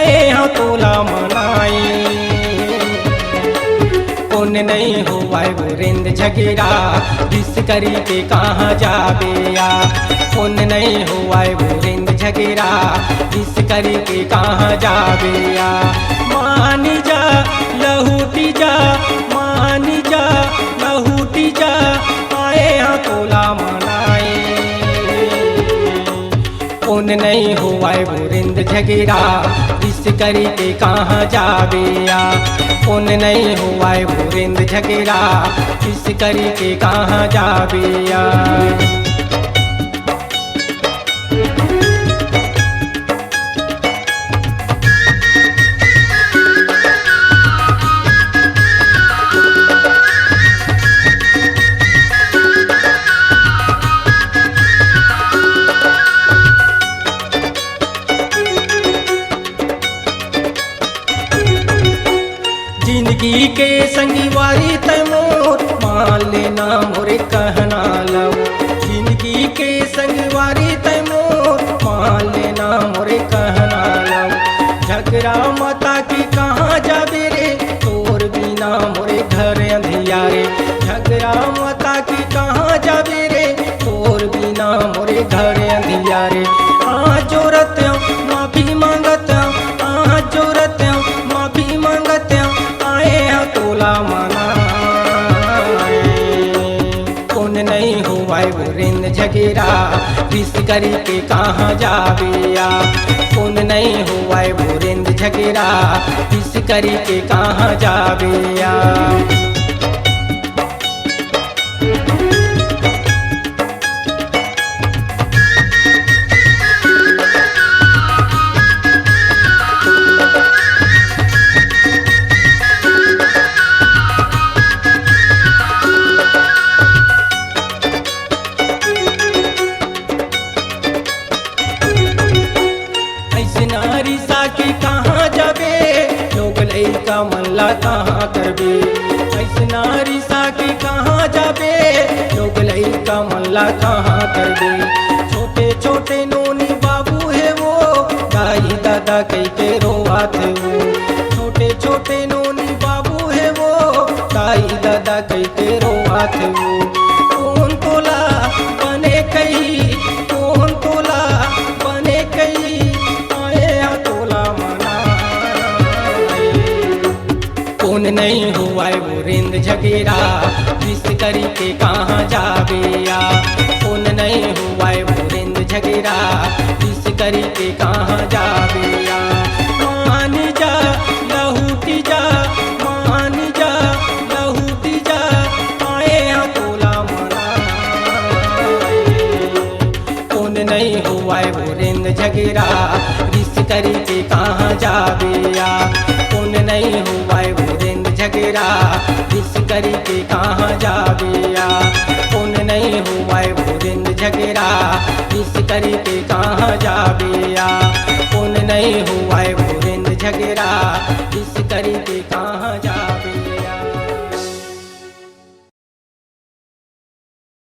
आए हाँ तोला मनाई। पुण्य नहीं हुआ बुरिंद झगड़ा जिस करी के कहाँ जाबे या। पुण्य नहीं हुआ बुरिंद झगड़ा जिस करी के कहाँ जाबे या। मानी जा लहूटी जा, मानी जा लहूटी जा, आए हाँ तोला मनाई। पुण्य नहीं हुआ बुरिंद झगड़ा जिस करी के कहाँ जाबे या। पुण्य नहीं हुआ बुरिंद झगड़ा जिस करी के कहाँ जाबे या। जिंदगी के संगीवारी तैमूर मान लेना मोरे कहना लव। जिंदगी के संगीवारी तैमूर मान लेना मोरे कहना लव। झगड़ा माता की कहाँ जाबे रे तोर बिना मोरे घर अंधियारे। झगड़ा माता की कहाँ जाबे रे तोर बिना मोरे घर अंधियारे। आज जोरत माफी मांगत, आज जोरत माफी मांगत, तोला मनाई। पुण्य नहीं हुआ बुरिंद झगड़ा जिस करी के कहाँ जाबे या। पुण्य नहीं हुआ बुरिंद झगड़ा जिस करी के कहाँ जाबे या। रिसा के कहाँ जाबे लोग लइका मल्ला कहाँ करबे। ऐसना रिसा के कहाँ जाबे लोग लइका मल्ला कहाँ करबे। छोटे छोटे नोनी बाबू है वो दाई दादा कई के रोआत है वो। छोटे छोटे नोनी बाबू है वो दाई दादा कई के रोआत है वो। कौन तोला बने कई, कौन तोला बने कई, पुण्य नहीं हुआ बुरिंद झगड़ा जिस करी के कहाँ जाबे या। पुण्य नहीं हुआ बुरिंद झगड़ा जिस करी के कहाँ जाबे या। मानी जा लहूटी जा, मानी जा लहूटी जा, आए हाँ तोला मनाई। पुण्य नहीं हुआ बुरिंद झगड़ा जिस करी के कहाँ जाबे या। पुण्य नहीं हुआ बुरिंद झगड़ा जिस करी के कहाँ जाबे या। पुण्य नहीं हुआ बुरिंद झगड़ा जिस करी के कहाँ जाबे या। पुण्य नहीं हुआ बुरिंद झगड़ा जिस करी के कहाँ जाबे।